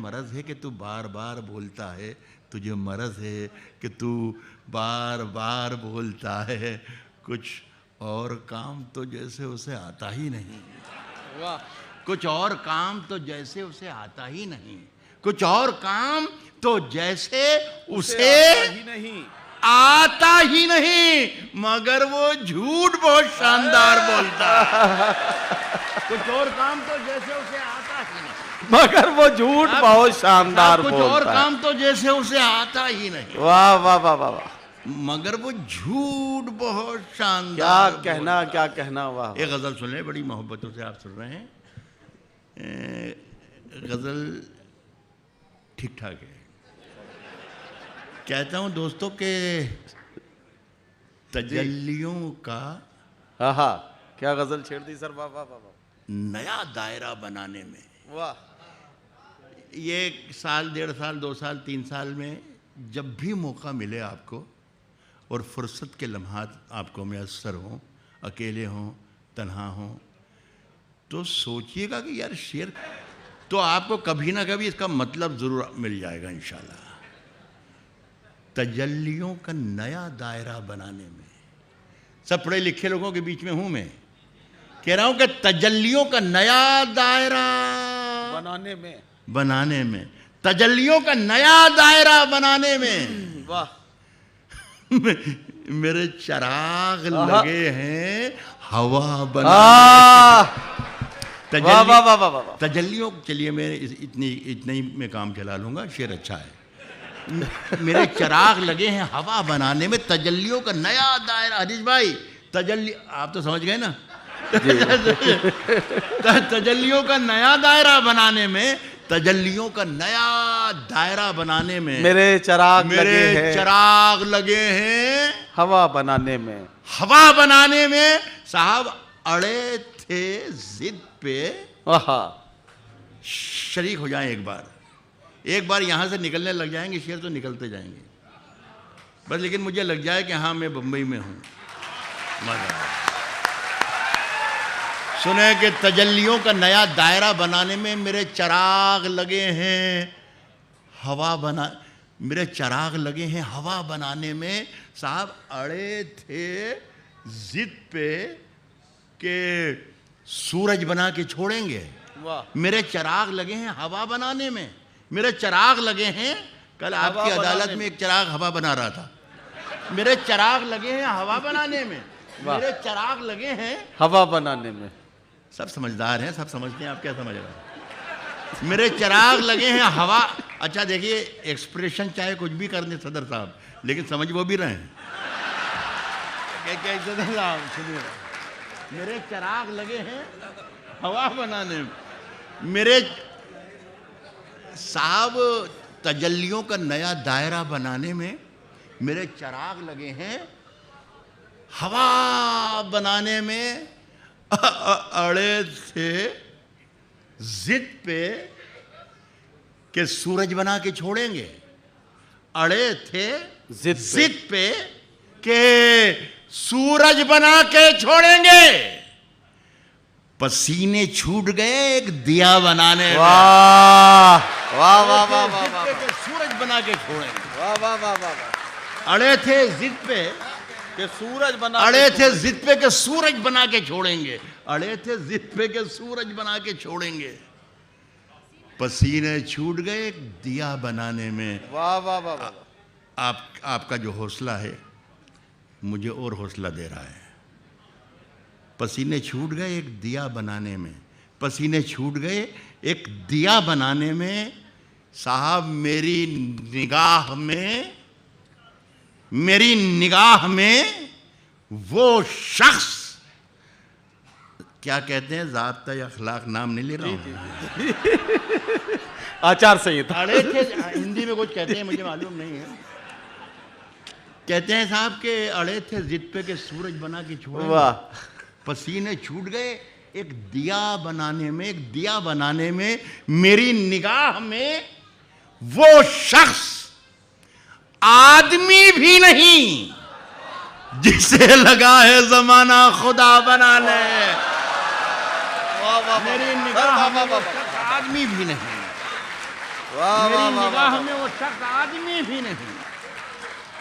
मरज है कि तू बार बार बोलता है, तुझे मरज है कि तू बार बार बोलता है, कुछ और काम तो जैसे उसे आता ही नहीं। वाह, कुछ और काम तो जैसे उसे आता ही नहीं, कुछ और काम तो जैसे उसे ही नहीं, आता ही नहीं, मगर वो झूठ बहुत शानदार बोलता है। कुछ और काम तो जैसे उसे आता ही नहीं, मगर वो झूठ बहुत शानदार कुछ बोलता और है। काम तो जैसे उसे आता ही नहीं, वाह वाह वाह वाह वाह, मगर वो झूठ बहुत क्या शानदार कहना, क्या कहना। वाह, एक गजल सुन ले, बड़ी मोहब्बतों से आप सुन रहे हैं। गजल ठीक ठाक है। कहता हूं दोस्तों के तजल्लियों का हाँ हाँ, क्या गजल छेड़ दी सर। वाह वाह वाह वाह, नया दायरा बनाने में, वाह, ये साल, 1.5 साल, 2 साल, 3 साल में जब भी मौका मिले आपको और फुर्सत के लम्हात आपको मैसर हों, अकेले हों, तन्हा हों, तो सोचिएगा कि यार शेर, तो आपको कभी ना कभी इसका मतलब ज़रूर मिल जाएगा इंशाल्लाह। तजल्लियों का नया दायरा बनाने में, सब पढ़े लिखे लोगों के बीच में हूं मैं, कह रहा हूं कि तजल्लियों का नया दायरा बनाने में, तजल्लियों का नया दायरा बनाने में, वाह, मेरे चिराग लगे हैं हवा बनाने। वाह वाह वाह वाह वाह, तजल्लियों, चलिए मैं इतने ही में काम चला लूंगा, शेर अच्छा है। मेरे चिराग लगे हैं हवा बनाने में, तजल्लियों का नया दायरा। हरीश भाई, तजल्ली आप तो समझ गए ना। तजल्लियों का नया दायरा बनाने में, तजल्लियों का नया दायरा बनाने में मेरे चिराग लगे हैं हवा बनाने में, हवा बनाने में। साहब अड़े थे जिद पे, शरीक हो जाएं एक बार यहां से निकलने लग जाएंगे शेर, तो निकलते जाएंगे बस, लेकिन मुझे लग जाए कि हाँ मैं बंबई में हूं। मजा सुने कि तजल्लियों का नया दायरा बनाने में मेरे चिराग लगे हैं हवा बना, मेरे चिराग लगे हैं हवा बनाने में। साहब अड़े थे जिद पे के सूरज बना के छोड़ेंगे। मेरे चिराग लगे हैं हवा बनाने में, मेरे चिराग लगे हैं। कल आपकी अदालत में एक चिराग हवा बना रहा था। मेरे चिराग लगे हैं हवा बनाने में, मेरे चिराग लगे हैं हवा बनाने में। सब समझदार हैं, सब समझते हैं, आप क्या समझ रहे हैं। मेरे चिराग लगे हैं हवा। अच्छा देखिए, एक्सप्रेशन चाहे कुछ भी कर दें सदर साहब, लेकिन समझ वो भी रहे हैं। सुनिए, मेरे चिराग लगे हैं हवा बनाने में, मेरे साहब तजल्लियों का नया दायरा बनाने में मेरे चिराग लगे हैं हवा बनाने में। अड़े थे जिद पे कि सूरज बना के छोड़ेंगे, अड़े थे जिद पे कि सूरज बना के छोड़ेंगे। पसीने छूट गए एक दिया बनाने में। वाह वाह वाह वाह वाह, सूरज बना के छोड़ेंगे। वाह वाह वाह वाह, अड़े थे जिद पे कि सूरज बना, अड़े थे जिद पे के सूरज बना के छोड़ेंगे, अड़े थे जिद पे के सूरज बना के छोड़ेंगे। पसीने छूट गए एक दिया बनाने में। वाह वाह वाह वाह, आपका जो हौसला है मुझे और हौसला दे रहा है। पसीने छूट गए एक दिया बनाने में, पसीने छूट गए एक दिया बनाने में। साहब मेरी निगाह में वो शख्स, क्या कहते हैं, ज़ाब्ता या अखलाक नाम नहीं ले रहा हूं, आचार संहिता। अड़े थे, हिंदी में कुछ कहते हैं मुझे मालूम नहीं है, कहते हैं साहब के अड़े थे जिद पे के सूरज बना के छोड़े। वाह, पसीने छूट गए एक दिया बनाने में, एक दिया बनाने में। मेरी निगाह में वो शख्स आदमी भी नहीं जिसे लगा है जमाना खुदा बनाने। मेरी निगाह में वो शख्स आदमी भी नहीं वाह मेरी वाह वाह निगाह वाह में वो शख्स आदमी भी नहीं।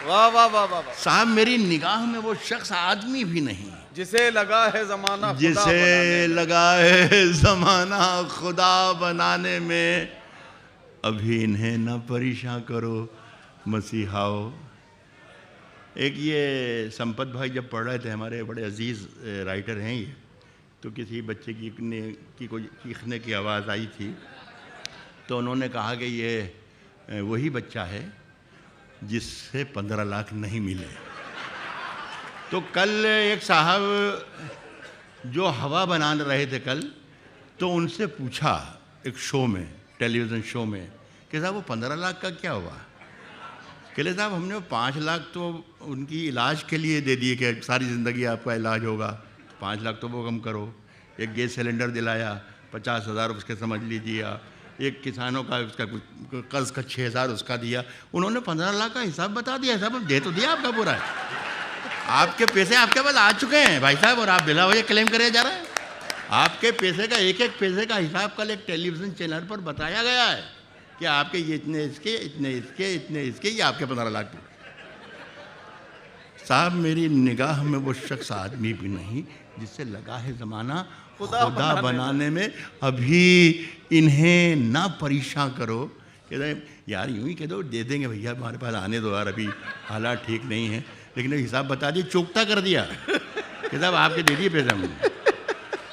वाह वाह वाह वाह वाह। साहब मेरी निगाह में वो शख्स आदमी भी नहीं जिसे लगा है जमाना खुदा जिसे बनाने में। लगा है जमाना खुदा बनाने में, अभी इन्हें न परेशान करो मसीहाओ। एक ये संपत भाई जब पढ़ रहे थे, हमारे बड़े अजीज़ राइटर हैं ये, तो किसी बच्चे की कोई चीखने की आवाज़ आई थी, तो उन्होंने कहा कि ये वही बच्चा है जिससे 15 लाख नहीं मिले। तो कल एक साहब जो हवा बना रहे थे कल, तो उनसे पूछा एक शो में, टेलीविज़न शो में, कि साहब वो 15 लाख का क्या हुआ? कहले साहब हमने वो 5 लाख तो उनकी इलाज के लिए दे दिए कि सारी ज़िंदगी आपका इलाज होगा, 5 लाख तो वो कम करो। एक गैस सिलेंडर दिलाया, 50,000 उसके समझ लीजिए। एक किसानों का उसका कर्ज का 6,000 उसका दिया। उन्होंने 15 लाख का हिसाब बता दिया। साहब दे तो दिया आपका पूरा, आपके पैसे आपके पास आ चुके हैं भाई साहब, और आप बिला वजह क्लेम करे जा रहे हैं। आपके पैसे का एक एक पैसे का हिसाब कल एक टेलीविज़न चैनल पर बताया गया है कि आपके ये इतने इसके, इतने इसके, इतने इसके, ये आपके 15 लाख। साहब मेरी निगाह में वो शख्स आदमी भी नहीं जिससे लगा है ज़माना खुदा बनाने में, अभी इन्हें ना परेशान करो। कहते यार यूँ ही कह दो, दे देंगे भैया, हमारे पास आने दो यार, अभी हालात ठीक नहीं है। लेकिन हिसाब बता दिए, चुकता कर दिया कि साहब आपके दे दिए पैसे हमने।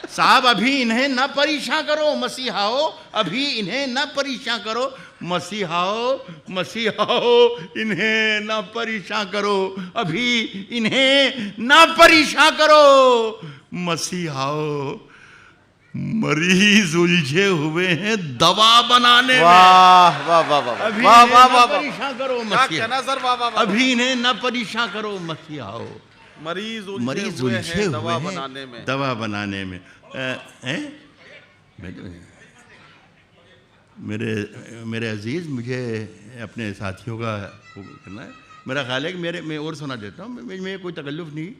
साहब अभी इन्हें ना परेशान करो मसीहाओ, अभी इन्हें ना परेशान करो मसीहाओ, मसीहाओ इन्हें ना परेशान करो, अभी इन्हें ना परेशान करो मसीहाओ। मरीज उलझे हुए हैं दवा बनाने में। वाह वाह वाह वाह अभी वाह इन्हें वाह ना वाह परेशान करो क्या मसीहा, कहना सर, वाह वाह वाह। अभी इन्हें ना परेशान करो मसीहाओ। मरीज मरीज उलझे उलझे हैं दवा हुए बनाने में। हैं दवा बनाने में। मेरे अजीज़, मुझे अपने साथियों का वो करना है। मेरा ख्याल है कि मैं और सुना देता हूँ, मैं कोई तकल्लुफ़ नहीं,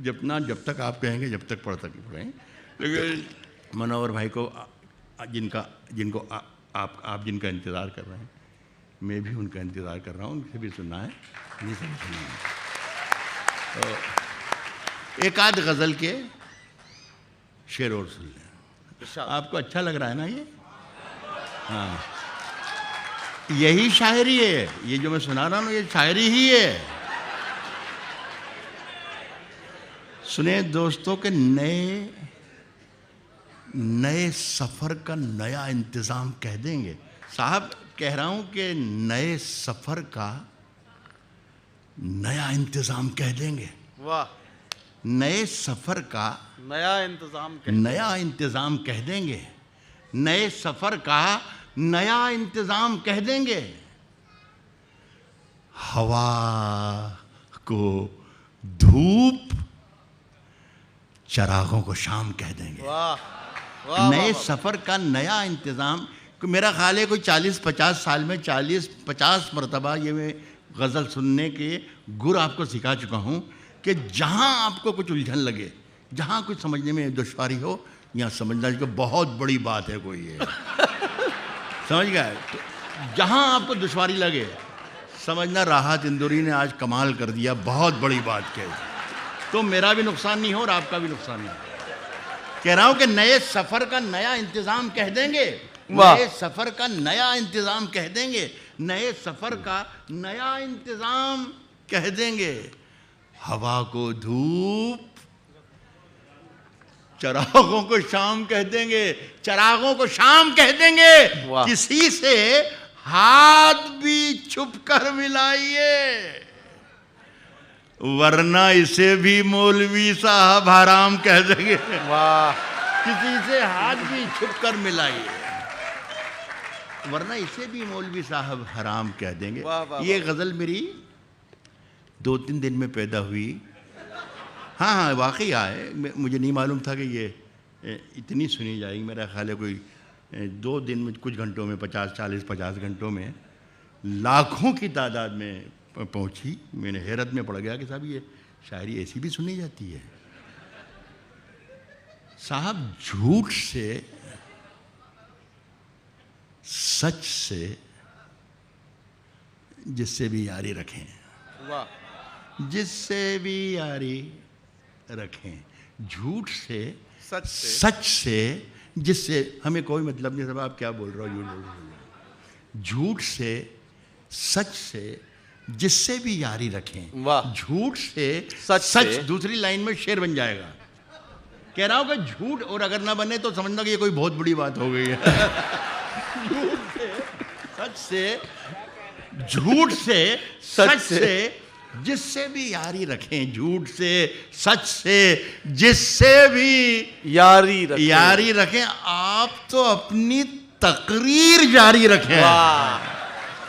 जब तक आप कहेंगे जब तक पढ़ें। लेकिन मनोहर भाई को जिनको आप जिनका इंतज़ार कर रहे हैं, मैं भी उनका इंतज़ार कर रहा हूँ, उनसे भी सुनना है, नहीं समझना है। तो एक आध गज़ल के शेर और सुन लें। आपको अच्छा लग रहा है ना ये? हाँ, यही शायरी है, ये जो मैं सुना रहा हूँ ये शायरी ही है। सुने दोस्तों के नए सफ़र का नया इंतज़ाम कह देंगे। साहब कह रहा हूँ कि नए सफ़र का नया इंतज़ाम कह देंगे। वाह, नए सफ़र का नया इंतजाम नया इंतज़ाम कह देंगे, नए सफ़र का नया इंतज़ाम कह देंगे। हवा को धूप, चरागों को शाम कह देंगे। वाह वाह नए सफ़र का नया इंतज़ाम। मेरा ख्याल है कोई 40-50 साल में 40-50 मरतबा ये मैं गज़ल सुनने के गुर आपको सिखा चुका हूँ कि जहाँ आपको कुछ उलझन लगे, जहाँ कुछ समझने में दुश्वारी हो, यहाँ समझना कि बहुत बड़ी बात है कोई ये समझ गया। तो जहाँ आपको दुश्वारी लगे समझना राहत इंदौरी ने आज कमाल कर दिया, बहुत बड़ी बात कही। तो मेरा भी नुकसान नहीं हो और आपका भी नुकसान नहीं हो। कह रहा हूँ कि नए सफ़र का नया इंतज़ाम कह देंगे, नए सफ़र का नया इंतज़ाम कह देंगे, नए सफ़र का नया इंतज़ाम कह देंगे। हवा को धूप, चरागों को शाम कह देंगे, चरागों को शाम कह देंगे। किसी से हाथ भी छुप कर मिलाइए, वरना इसे भी मौलवी साहब हराम कह देंगे। वाह, किसी से हाथ भी छुप कर मिलाइए, वरना इसे भी मौलवी साहब हराम कह देंगे। ये गज़ल मेरी 2-3 दिन में पैदा हुई। हाँ, वाकई है, मुझे नहीं मालूम था कि ये इतनी सुनी जाएगी। मेरा ख्याल है कोई 2 दिन में, कुछ घंटों में 50 घंटों में लाखों की तादाद में पहुंची। मैंने हैरत में पड़ गया कि साहब ये शायरी ऐसी भी सुनी जाती है। साहब झूठ से सच से जिससे भी यारी रखें, वाह। जिससे भी यारी रखें, झूठ से सच से सच से जिससे हमें कोई मतलब नहीं। सब आप क्या बोल रहे हो, झूठ बोल रहे हो। झूठ से सच से जिससे भी यारी रखें, वाह। झूठ से सच सच से। दूसरी लाइन में शेर बन जाएगा। कह रहा हूं कि झूठ और अगर ना बने तो समझना कि ये कोई बहुत बड़ी बात हो गई है। झूठ से सच से, झूठ से सच से जिससे भी यारी रखें, झूठ से सच से जिससे भी यारी रखें। आप तो अपनी तकरीर जारी रखें। वाह।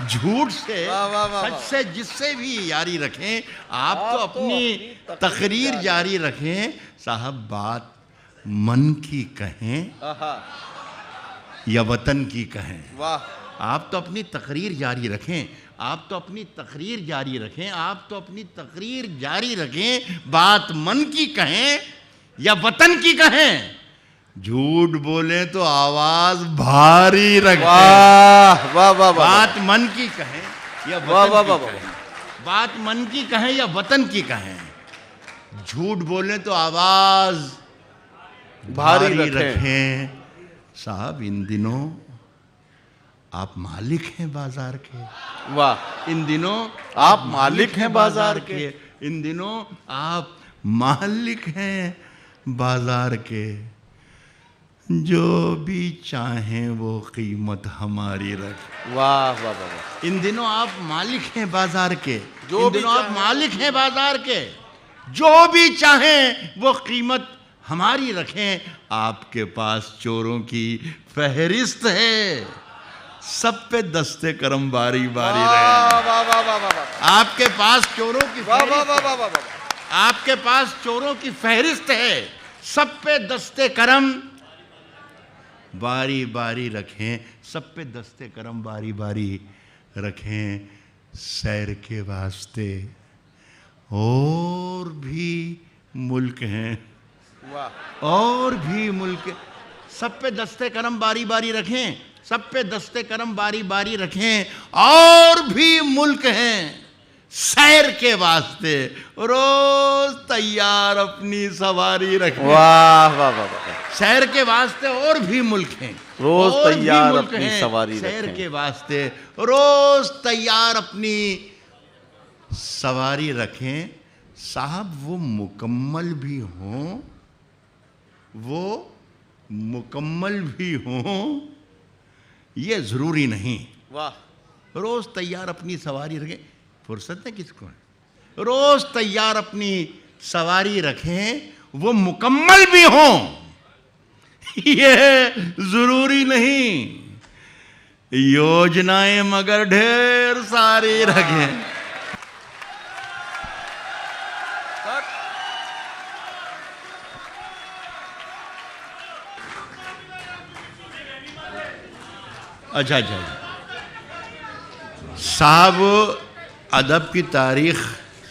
झूठ से वाह, वाह, वाह, सच वाह। से जिससे भी यारी रखें, आप तो अपनी तकरीर जारी रखें। साहब बात मन की कहें आहा, या वतन की कहें, वाह। आप तो अपनी तकरीर जारी रखें, आप तो अपनी तकरीर जारी रखें, आप तो अपनी तकरीर जारी रखें। बात मन की कहें या वतन की कहें, झूठ बोले तो आवाज भारी रखें। वाह वाह वाह वाह। बात मन की कहें या वाह, वाह, वतन वाह, की वाह। कहें, बात मन की कहें या वतन की कहें, झूठ बोले तो आवाज भारी रखें। साहब इन दिनों आप मालिक हैं बाजार के, वाह। इन दिनों आप मालिक हैं बाजार के। इन दिनों आप मालिक हैं बाजार के। जो भी चाहें वो कीमत हमारी रख। वाह वाह वाह वाह। इन दिनों आप मालिक हैं बाजार के, जो इन भी दिनों आप चाहें मालिक हैं बाजार के। जो भी चाहें वो कीमत हमारी रखें। आपके पास चोरों की फहरिस्त है, सब पे दस्ते करम बारी बारी रहे। वाह वाह वाह वाह वाह। आपके पास चोरों की वाह वाह फहरिस्त वाह वाह वाह वाह। आपके पास चोरों की फहरिस्त है, सब पे दस्ते करम बारी बारी रखें। सब पे दस्ते करम बारी बारी रखें। सैर के वास्ते और भी मुल्क हैं, वाह। और भी मुल्क। सब पे दस्ते करम बारी बारी रखें, सब पे दस्ते करम बारी बारी रखें। और भी मुल्क हैं सैर के वास्ते, रोज तैयार अपनी सवारी रखें। वाह वाह वाह वाह। सैर के वास्ते और भी मुल्क हैं, रोज और भी तैयार मुल्क अपनी हैं सवारी सैर रखें। के वास्ते रोज तैयार अपनी सवारी रखें। साहब वो मुकम्मल भी हों, वो मुकम्मल भी हों, ये ज़रूरी नहीं। वाह। रोज़ तैयार अपनी सवारी रखें। फुर्सत है किसको है? रोज़ तैयार अपनी सवारी रखें, वो मुकम्मल भी हों, ये ज़रूरी नहीं। योजनाएं मगर ढेर सारी रखें। अच्छा अच्छा साहब, अदब की तारीख़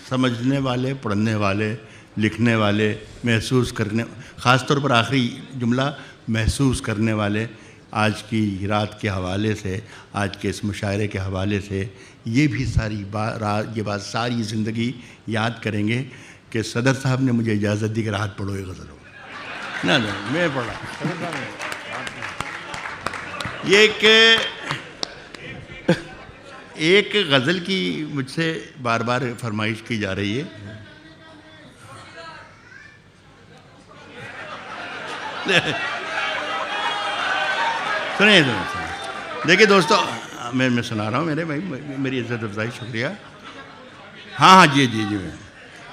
समझने वाले, पढ़ने वाले, लिखने वाले, महसूस करने, ख़ास तौर पर आखिरी जुमला महसूस करने वाले आज की रात के हवाले से, आज के इस मुशायरे के हवाले से ये भी सारी ये बात सारी ज़िंदगी याद करेंगे कि सदर साहब ने मुझे इजाज़त दी कि रात पढ़ो ये गज़ल हो। ना मैं पढ़ा। ये एक गज़ल की मुझसे बार बार फरमाइश की जा रही है। सुनिए देखिए दोस्तों, मैं सुना रहा हूँ मेरे भाई, मेरी इज़्ज़त अफ़ज़ाई शुक्रिया। हाँ हाँ जी जी जी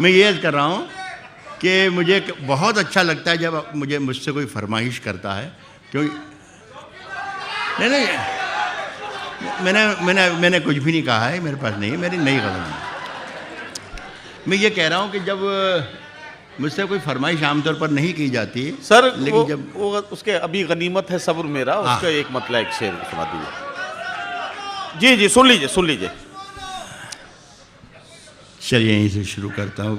मैं ये कर रहा हूँ कि मुझे बहुत अच्छा लगता है जब मुझसे कोई फरमाइश करता है, क्योंकि नहीं मैंने कुछ भी नहीं कहा है, मेरे पास नहीं है, मेरी नई गज़ल है। मैं ये कह रहा हूँ कि जब मुझसे कोई फरमाइश आमतौर पर नहीं की जाती सर, लेकिन जब वो उसके अभी गनीमत है सब्र मेरा, उसका एक मतलब एक शेर सुना दीजिए। जी जी सुन लीजिए। चलिए यहीं से शुरू करता हूँ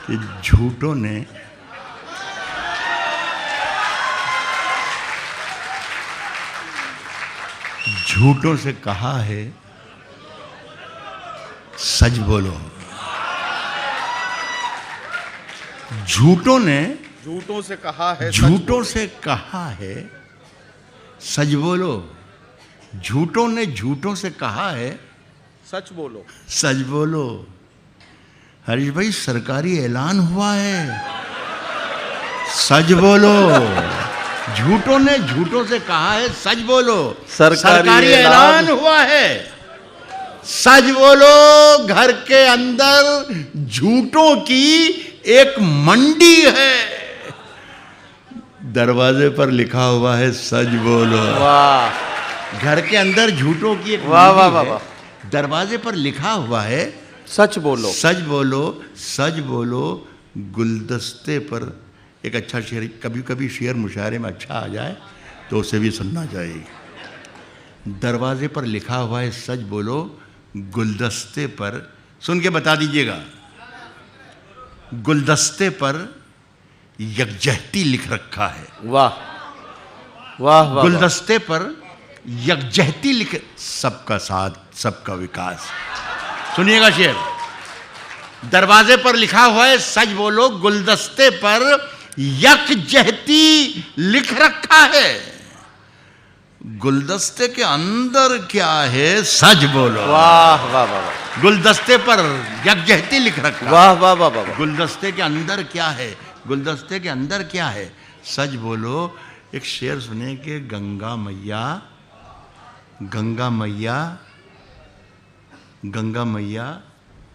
कि झूठों ने झूठों से कहा है सच बोलो। झूठों ने झूठों से कहा है झूठों से कहा है सच बोलो। झूठों ने झूठों से कहा है सच बोलो। सच बोलो। हरीश भाई सरकारी ऐलान हुआ है, सच बोलो। झूठों ने झूठों से कहा है सच बोलो। सरकारी ऐलान हुआ है, सच बोलो। घर के अंदर झूठों की एक मंडी है, दरवाजे पर लिखा हुआ है सच बोलो। वाह। घर के अंदर झूठों की एक वाह वाह मंडी वाह है, दरवाजे पर लिखा हुआ है सच बोलो। सच बोलो। सच बोलो। गुलदस्ते पर एक अच्छा शेर, कभी कभी शेर मुशायरे में अच्छा आ जाए तो उसे भी सुनना चाहिए। दरवाजे पर लिखा हुआ है सच बोलो, गुलदस्ते पर, सुन के बता दीजिएगा, गुलदस्ते पर यकजहती लिख रखा है। वाह वाह वाह। गुलदस्ते पर यकजहती लिख, सबका साथ सबका विकास। सुनिएगा शेर, दरवाजे पर लिखा हुआ है सच बोलो, गुलदस्ते पर यकजहती लिख रखा है। गुलदस्ते के अंदर क्या है सच बोलो। वाह वाह वाह। गुलदस्ते पर यकजहती लिख रखा है। वाह वाह वाह वाह। गुलदस्ते के अंदर क्या है, गुलदस्ते के अंदर क्या है सच बोलो। एक शेर सुने कि गंगा मैया, गंगा मैया, गंगा मैया।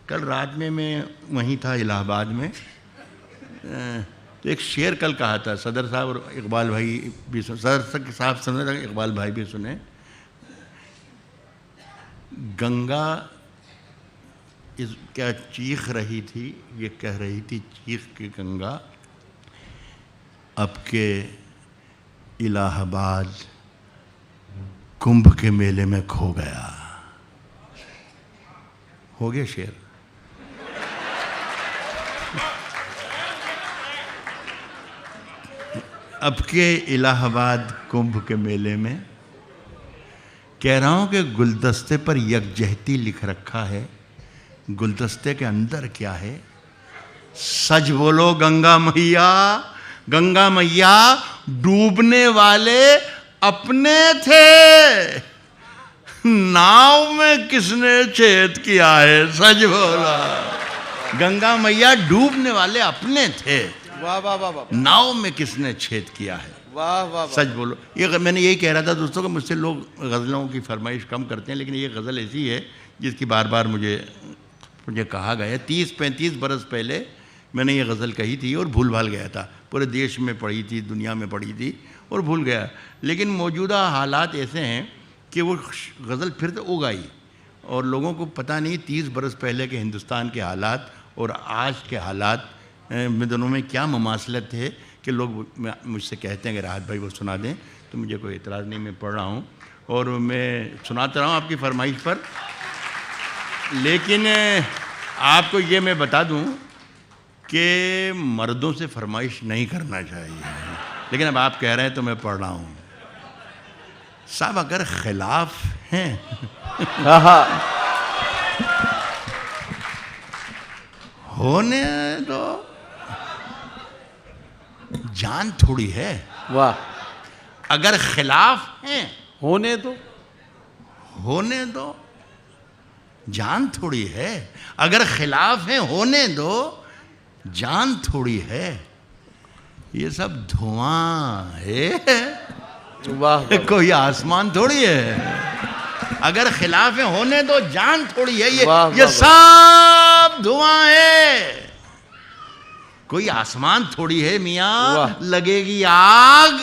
कल रात में मैं वहीं था इलाहाबाद में, तो एक शेर कल कहा था, सदर साहब और इकबाल भाई भी सुने, सदर साहब सुने, इकबाल भाई भी सुने। गंगा इस क्या चीख रही थी, ये कह रही थी चीख के गंगा, अब के इलाहाबाद कुंभ के मेले में खो गया। हो गया शेर। अब के इलाहाबाद कुंभ के मेले में, कह रहा हूं कि गुलदस्ते पर यकजहती लिख रखा है। गुलदस्ते के अंदर क्या है सच बोलो। गंगा मैया, गंगा मैया, डूबने वाले अपने थे, नाव में किसने छेद किया है सच बोला। गंगा मैया, डूबने वाले अपने थे, वाह वाह वाह वाह। नाव में किसने छेद किया है वाह वाह। सच बोलो। ये मैंने यही कह रहा था दोस्तों को, मुझसे लोग गज़लों की फरमाइश कम करते हैं, लेकिन ये गज़ल ऐसी है जिसकी बार बार मुझे कहा गया है। 30-35 बरस पहले मैंने ये गज़ल कही थी और भूल भाल गया था। पूरे देश में पढ़ी थी, दुनिया में पढ़ी थी और भूल गया। लेकिन मौजूदा हालात ऐसे हैं कि वो गज़ल फिर तो उगाई और लोगों को पता नहीं 30 बरस पहले के हिंदुस्तान के हालात और आज के हालात में दोनों में क्या मुमासलत है कि लोग मुझसे कहते हैं कि राहत भाई वो सुना दें, तो मुझे कोई एतराज़ नहीं, मैं पढ़ रहा हूँ और मैं सुनाता रहा हूँ आपकी फरमाइश पर। लेकिन आपको ये मैं बता दूँ कि मर्दों से फरमाइश नहीं करना चाहिए, लेकिन अब आप कह रहे हैं तो मैं पढ़ रहा हूँ। साहब अगर खिलाफ हैं होने दो, जान थोड़ी है। वाह। अगर खिलाफ हैं होने दो, होने दो, जान थोड़ी है। अगर खिलाफ हैं होने दो, जान थोड़ी है। ये सब धुआं है, वाह। कोई आसमान थोड़ी है। अगर खिलाफ है होने दो, जान थोड़ी है। ये सब धुआं है, कोई आसमान थोड़ी है मियाँ। लगेगी आग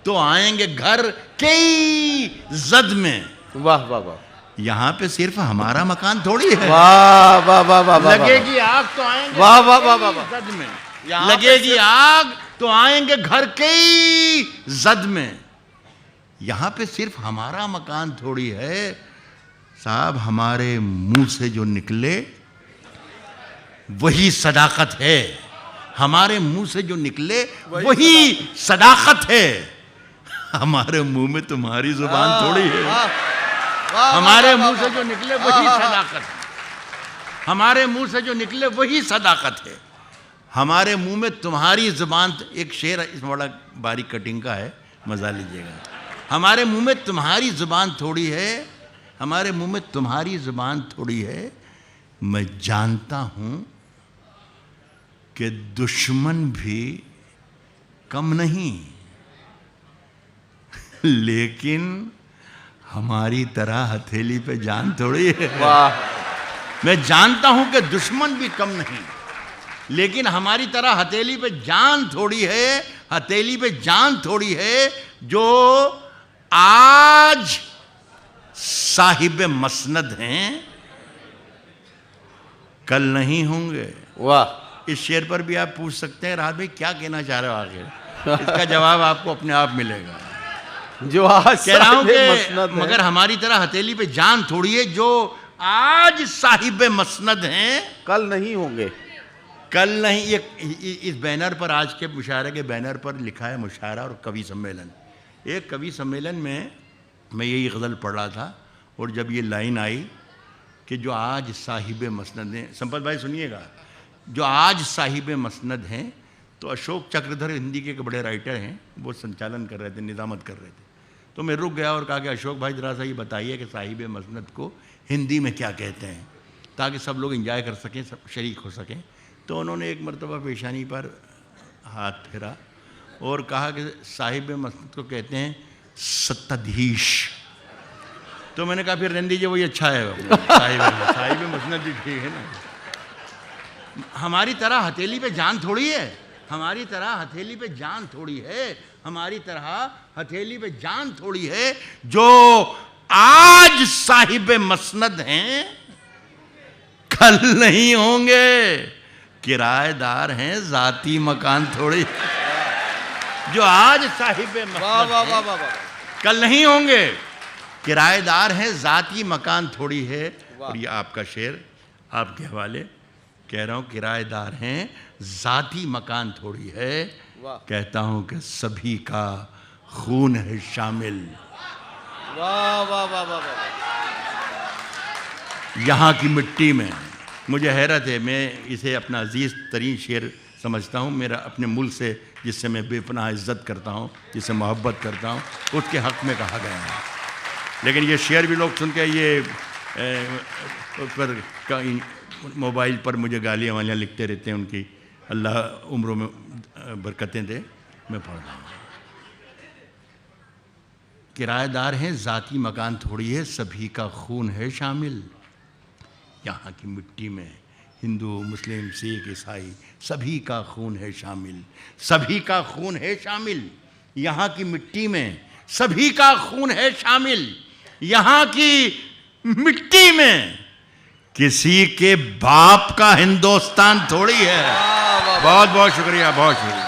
तो आएंगे घर कई जद में। वाह वाह वाह। यहाँ पे सिर्फ हमारा मकान थोड़ी है। वाह वाह वाह वाह। लगेगी आग तो आएंगे वाह वाह वाह वाह जद में। लगेगी आग तो आएंगे घर कई जद में। यहाँ पे सिर्फ हमारा मकान थोड़ी है। साहब हमारे मुंह से जो निकले वही सदाकत है। हमारे मुंह से जो निकले वही सदाकत है। हमारे मुंह में तुम्हारी जुबान थोड़ी है। हमारे मुंह से जो निकले वही सदाकत है, हमारे मुंह से जो निकले वही सदाकत है। हमारे मुंह में तुम्हारी जुबान, एक शेर इसमें बड़ा बारीक कटिंग का है, मजा लीजिएगा। हमारे मुंह में तुम्हारी जुबान थोड़ी है, हमारे मुंह में तुम्हारी जुबान थोड़ी है, मैं जानता हूं कि दुश्मन भी कम नहीं, लेकिन हमारी तरह हथेली पे जान थोड़ी है। वाह। मैं जानता हूं कि दुश्मन भी कम नहीं, लेकिन हमारी तरह हथेली पे जान थोड़ी है, हथेली पे जान थोड़ी है। जो आज साहिब मसनद हैं, कल नहीं होंगे। वाह। इस शेर पर भी आप पूछ सकते हैं, राहत भाई क्या कहना चाह रहे हो आखिर? इसका जवाब आपको अपने आप मिलेगा। जो आज कह रहा हूं साहिब कि मसनद है। मगर हमारी तरह हथेली पे जान थोड़ी है। जो आज साहिब मसनद हैं, कल नहीं होंगे। कल नहीं। ये इस बैनर पर, आज के मुशायरे के बैनर पर लिखा है मुशायरा और कवि सम्मेलन। एक कवि सम्मेलन में मैं यही गज़ल पढ़ रहा था, और जब ये लाइन आई कि जो आज साहिब मसनद हैं, संपत भाई सुनिएगा, जो आज साहिब मसनद हैं, तो अशोक चक्रधर हिंदी के एक बड़े राइटर हैं, वो संचालन कर रहे थे, निज़ामत कर रहे थे। तो मैं रुक गया और कहा कि अशोक भाई ज़रा सा ये बताइए कि साहिब मसनद को हिंदी में क्या कहते हैं, ताकि सब लोग एंजॉय कर सकें, सब शरीक हो सकें। तो उन्होंने एक मरतबा पेशानी पर हाथ फेरा और कहा कि साहिब मसनद को कहते हैं सत्ताधीश। तो मैंने कहा फिर रहने दीजिए, वही अच्छा है, साहिब मसनद भी ठीक है ना। हमारी तरह हथेली पे जान थोड़ी है, हमारी तरह हथेली पे जान थोड़ी है, हमारी तरह हथेली पे जान थोड़ी है। जो आज साहिब मसनद हैं, कल नहीं होंगे। किराएदार हैं, जाती मकान थोड़ी। जो आज साहिब मसनद हैं, कल नहीं होंगे। किराएदार हैं, जाती मकान थोड़ी है। और ये आपका शेर आपके हवाले कह रहा हूं, किराएदार हैं, जाती मकान थोड़ी है। कहता हूं कि सभी का खून है शामिल। वाह वाह वाह वाह वाह। यहाँ की मिट्टी में मुझे हैरत है, मैं इसे अपना अजीज़ तरीन शेर समझता हूँ। मेरा अपने मुल्क से, जिससे मैं बेपनाह इज़्ज़त करता हूँ, जिससे मोहब्बत करता हूँ, उसके हक़ में कहा गया है। लेकिन ये शेर भी लोग सुन के ये पर मोबाइल पर मुझे गालियाँ वालियाँ लिखते रहते हैं, उनकी अल्लाह उम्रों में बरकतें दे। मैं पढ़ रहा हूँ, किराएदार हैं, ज़ाती मकान थोड़ी है, सभी का खून है शामिल। यहाँ की मिट्टी में हिंदू, मुस्लिम, सिख, ईसाई, सभी का खून है शामिल, सभी का खून है शामिल। यहाँ की मिट्टी में सभी का खून है शामिल। यहाँ की मिट्टी में किसी के बाप का हिंदुस्तान थोड़ी है। बहुत बहुत शुक्रिया, बहुत शुक्रिया।